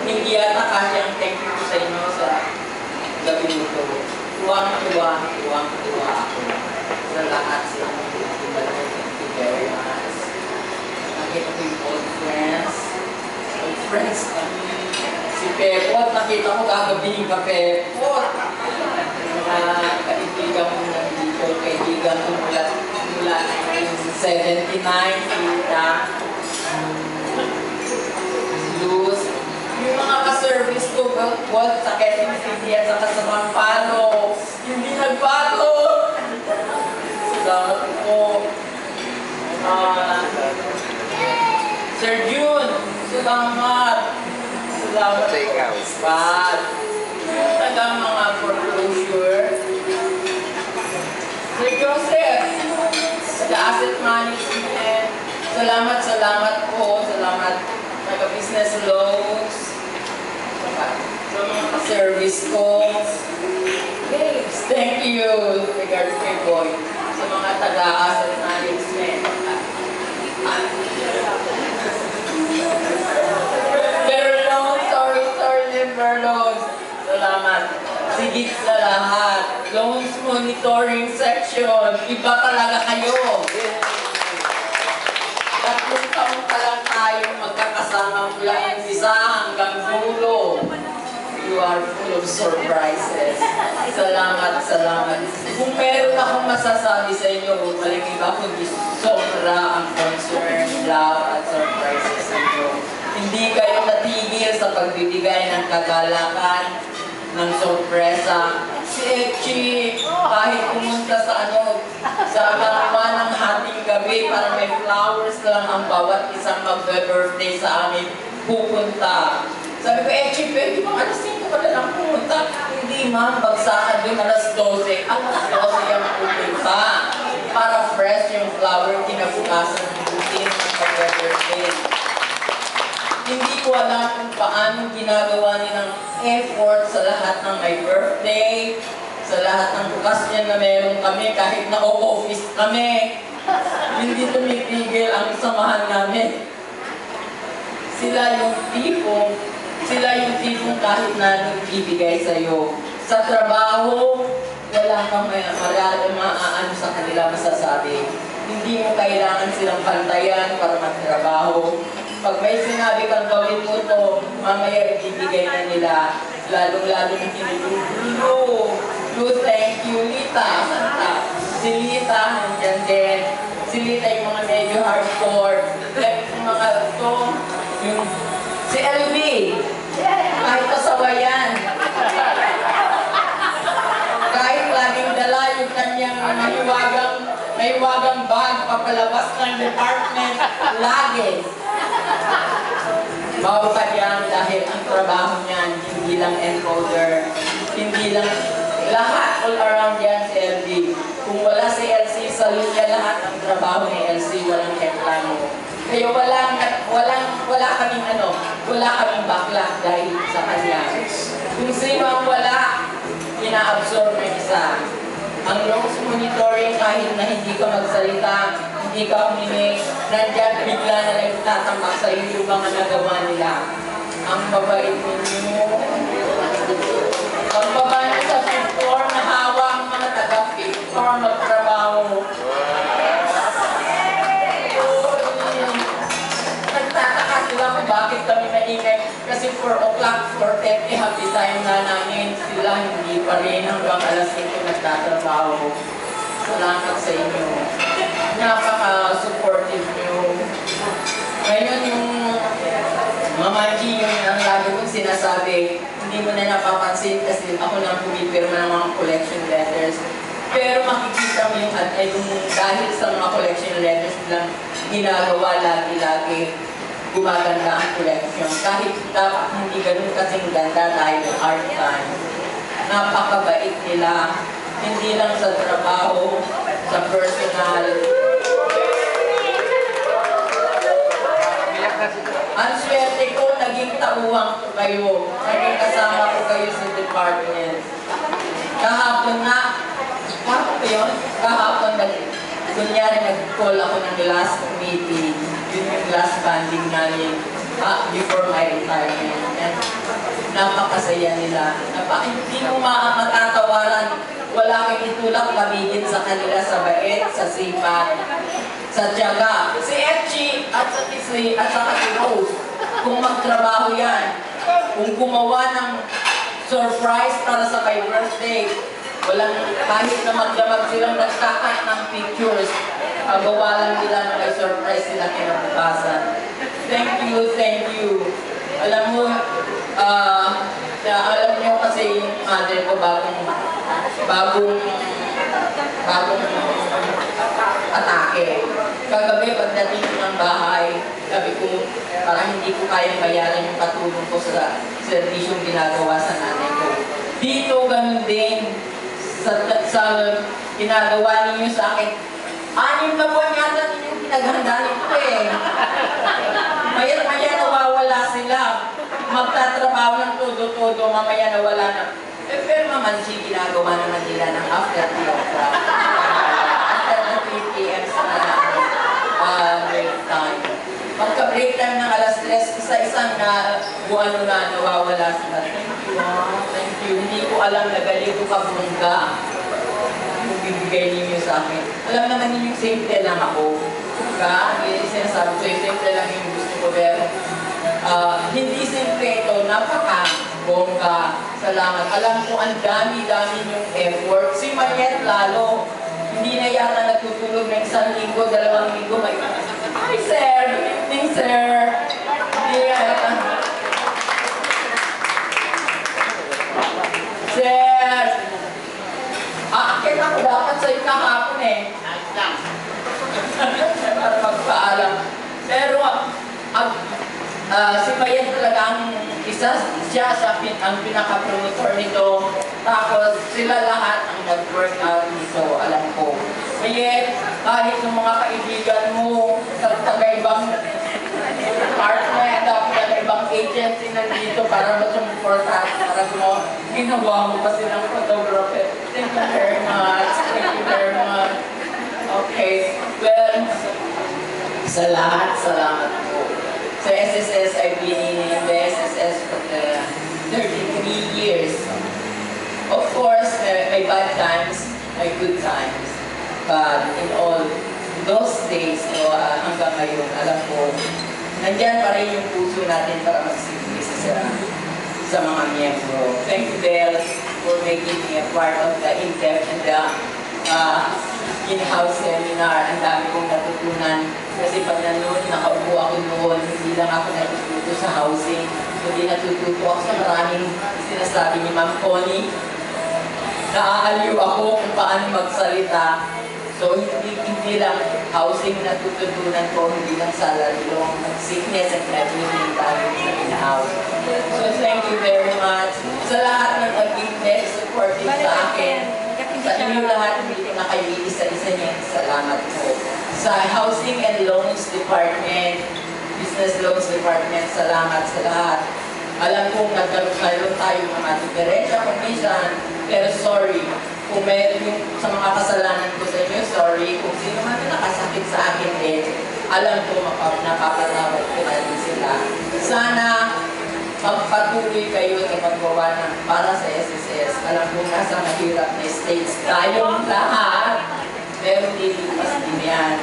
hindi yata kasi ang thank you sa inyo sa gabi nito. Tuwang-tuwa ako sa lahat sa inyo. Thank you very much. Nakita ko yung old friends. Old friends kami. Si Pepot, nakita ko kagabi ka Pepot. Mga kaibigan ko nandito, kaibigan ko mula 1979, kita. Luz. Yung mga ka-service ko, Walt, sa Quezon City at saka sa Pampalo. Hindi nagbago. Salamat po. Sir June, salamat. Salamat po. Bad. Yung taga mga foreclosure. Sir Joseph, sa asset management. Salamat po. Salamat. Taga-business loans. Sa mga service ko. Babes, thank you. Regards kay Boy. Sa mga taga-asset management. Sorry, loans. Salamat. Sigit sa lahat. Loans monitoring section. Iba talaga kayo. Tatlong taon pa lang tayo magkakasama mula umpisa hanggang dulo. You are full of surprises. Salamat. Kung meron akong masasabi sa inyo, walang iba kundi sobra ang concern, love, at surprises ninyo. Hindi kayo natigil sa pagbibigay ng kagalakan, ng sorpresa. Si Echi, kahit pumunta sa karawan ng hating gabi para may flowers lang ang bawat isang mag-birthday sa amin, pupunta. Sabi ko, Echi, pwede bang alas 5 ka na lang pumunta? Hindi ma'am, bagsakan doon alas 12. Alas 12 yung pupunta. Para fresh yung flower, kinabukasan ng butin ng mag-birthday. Hindi ko alam kung paano ginagawa nilang effort sa lahat ng my birthday, sa lahat ng okasyon na meron kami, kahit na office kami. Hindi tumitigil ang samahan namin. Sila yung tipong kahit na nagbibigay sa'yo. Sa trabaho, wala kang maaano sa kanila masasabi. Hindi mo kailangan silang pantayan para magtrabaho. Pag may sinabi kang gawin mo to, mamaya ibibigay na nila. Lalong-lalo na kinitulong. Lu, thank you, Lita. Santa. Si Lita, nandiyan din. Si Lita yung mga medyo hardcore. Like yung mga to, si LB. Kahit pasawayan. Kahit laging dala yung kanyang mahiwagang bag papalabas ng department. Lagi. Bawat yan dahil ang trabaho niyan, hindi lang encoder, hindi lang lahat, all around yan si LB. Kung wala si LC, salute niya lahat ng trabaho ni LC, walang reklamo. Kaya wala kaming backlash dahil sa kanya. Kung sino ang wala, ina-absorb ng isa. Ang loans monitoring, kahit na hindi ka magsalita, hindi ka humingi, nandiyan bigla na lang tatambak sa iyo yung mga nagawa nila. Ang babait ninyo. Ang babait sa fifth floor na hawak ang mga taga-fifth floor magtrabaho. Nagtataka sila kung bakit kami maingay. Kasi 4 o'clock, 4:30, happy time na namin. Sila hindi pa rin hanggang alas 5 nagtatrabaho. Salamat sa inyo. Napaka-supportive nyo. Ngayon yung Mamaji, yung ang lagi kong sinasabi, hindi mo na napapansin kasi ako nang pumipirma ng mga collection letters. Pero makikita mo yung dahil sa mga collection letters lang ginagawa lagi-lagi gumaganda ang collection. Kahit dapat hindi ganun kasing ganda dahil ng art time. Napakabait nila. Hindi lang sa trabaho, sa personal. Ang swerte ko, naging tauhan ko kayo. Naging kasama ko kayo sa department. Kahapon kunyari nag-call ako ng last meeting. Yun yung last banding namin before my retirement. And saya nila. Hindi mo matatawaran, wala kang itulak pamigin sa kanila sa bait, sa sipag, sa tiyaga. Si Etchi at saka si Rose, kung magtrabaho yan, kung gumawa ng surprise para sa my birthday, walang kahit na magdamag silang nagkakat ng pictures, magawa lang nila na may surprise sila kinabukasan. Thank you, thank you. Alam mo, alam niyo kasi yung mother ko bagong atake. Kagabi, pagdating ko ng bahay, sabi ko, parang hindi ko kayang bayaran yung patulong ko sa servisyong ginagawa sa nanay ko. Dito, ganun din, sa ginagawa ninyo sa akin, 6 na buwan yata ninyong pinaghandaan ko eh. Maya nawawala sila. Magtatrabaho ng todo-todo, mamaya nawala na. Pero mamansi, ginagawa naman nila ng after 3 o'clock. After the 3 p.m. sa break time. Pagka-break time ng alas 3, isa-isang na buwan na nawawala sila. Thank you. Hindi ko alam na galing ko kabungga yung bibigay ninyo sa akin. Alam naman ninyo, simple lang ako. Sinasabi ko, simple lang yung gusto ko. Pero hindi simple ito, napaka-bongga. Salamat. Alam ko, ang dami-dami yung effort. Si Mariette lalo, hindi na yata natutulog ng 1 linggo, 2 linggo. Hi, sir! Good evening, sir! Hindi yata. Sir! Kita ko dapat sa'yo kahapon eh. Para magpaalam. Pero, si Mayan talaga siya ang pinaka-promotor nito. Tapos sila lahat ang nag-work out nito, alam ko. Mayan, kahit yung mga kaibigan mo sa taga-ibang department, taga-ibang agency nandito para masumportahan, para mo, ginawa mo pa silang photographer. Thank you very much. Thank you very much. Okay. Well, salamat po. Sa SSS, I've been in the SSS for 33 years. Of course, may bad times, may good times. But in all those days, hanggang ngayon, alam ko, nandyan pa rin yung puso natin para magsilbi sa mga miyembro. Thank you, Belle, for making me a part of the in-depth and the in-house seminar. Ang dami kong natutunan. Kasi pag nakaupo ako noon, hindi lang ako natututo sa housing, kundi natututo ako sa maraming sinasabi ni Ma'am Connie. Naaaliw ako kung paano magsalita. So, hindi lang housing natututunan ko, hindi lang salary, yung sickness and everything tayo sa in-house. So, thank you very much sa lahat ng nag-give supportive sa akin. Sa inyo lahat, hindi ko na kayo isa-isa niya. Salamat po. Sa Housing and Loans Department, Business Loans Department, salamat sa lahat. Alam kong nagkaroon tayo ng mga diferensya commission, pero sorry. Kung meron yung sa mga kasalanan ko sa inyo, sorry. Kung sino man nakasakit sa akin din, alam ko napapatawad ko na din sila. Sana magpatuloy kayo sa paggawa ng para sa SSS. Alam ko nasa mahirap na states tayong lahat, pero lilipas din yan.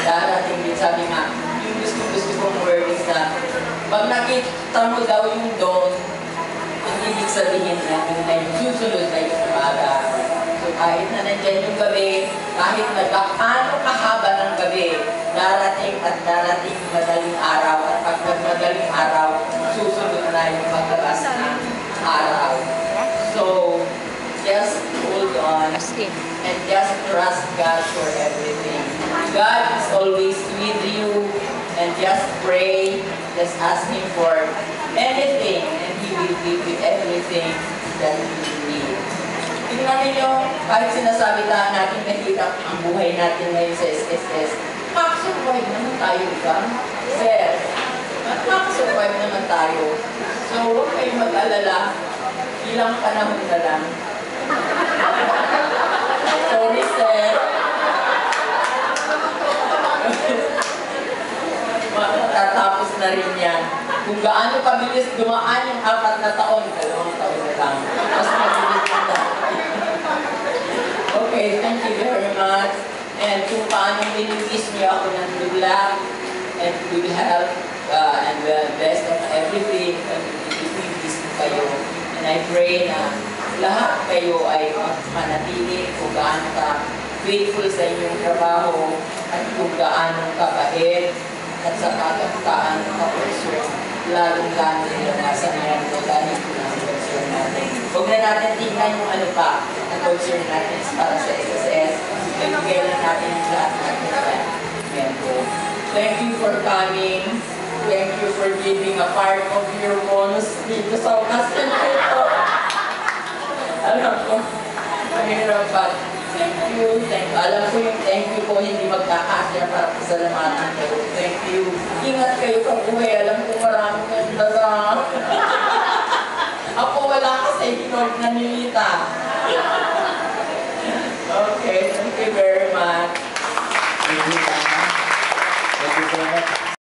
Darating din, sabi nga, yung gusto kong word is na pag nakita mo daw yung doon, ang ibig sabihin na yung susunod na yung umaga. So kahit na nandyan yung gabi, kahit nagkakano kahaba ng gabi, darating at darating madaling araw. At pag madaling araw, susunod na yung paglabas ng araw. So, just hold on and just trust God for everything. God is always with you and just pray, just ask Him for anything and He will give you everything that you need. Tingnan ninyo, kahit sinasabi natin mahirap ang buhay natin ngayon sa SSS, makasurvive naman tayo ba? Sir, makasurvive naman tayo. So, huwag kayong mag-alala, ilang panahon na lang. Sorry, sir. Matatapos na rin yan. Kung gaano kabilis dumaan yung 4 na taon, 2 taon na lang. Mas mabilis na dati. Okay, thank you very much. And kung paano binigis niyo ako ng good luck and good health and the best of everything, and ibigis ko kayo. And I pray na lahat kayo ay manatili kung gaano ka faithful sa inyong trabaho at kung gaano kabait at sa kaano ka-concern, lalong-lalo nila nasa meron dahil ito na ang concern natin. Huwag na natin tingnan yung ano pa na concern natin para sa SSS. Ibigay lang natin yung lahat natin sa member. Thank you for coming. Thank you for giving a part of your bonus dito sa okasyon ito. Alam ko, mahirap pa. Thank you. Alam ko yung thank you ko hindi magkakasya para pasalamatan ko. Thank you. Ingat kayo pag uwi. Alam ko marami kayong dala. Ako wala kasi Lord na nilita.